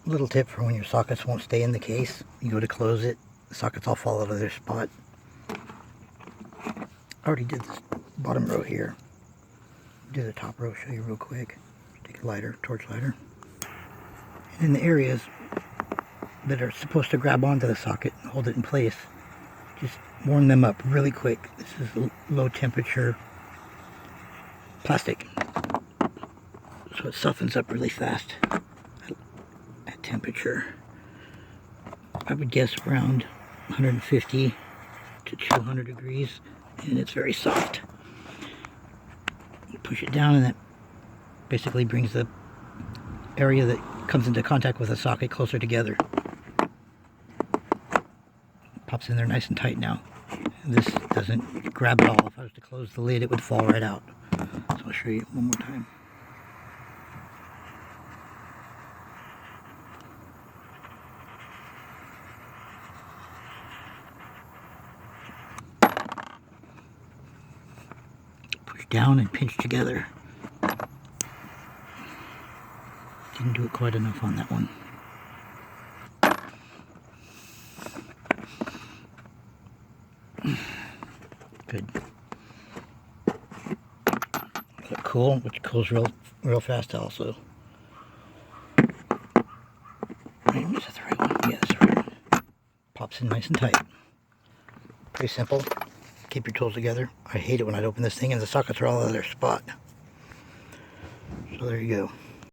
Little tip for when your sockets won't stay in the case. You go to close it, the sockets all fall out of their spot. I already did this bottom row here. Do the top row, show you real quick. Take a lighter, torch lighter. And in the areas that are supposed to grab onto the socket and hold it in place, just warm them up really quick. This is low temperature plastic, so it softens up really fast at temperature. I would guess around 150 to 200 degrees, and it's very soft. You push it down and that basically brings the area that comes into contact with the socket closer together. Pops in there nice and tight now. This doesn't grab at all. If I was to close the lid, it would fall right out. So I'll show you one more time. Push down and pinch together. Didn't do it quite enough on that one. Good. Let it cool, which cools real fast also. Is that the right one? Yeah, that's the right one. Pops in nice and tight. Pretty simple. Keep your tools together. I hate it when I open this thing and the sockets are all out of their spot. So there you go.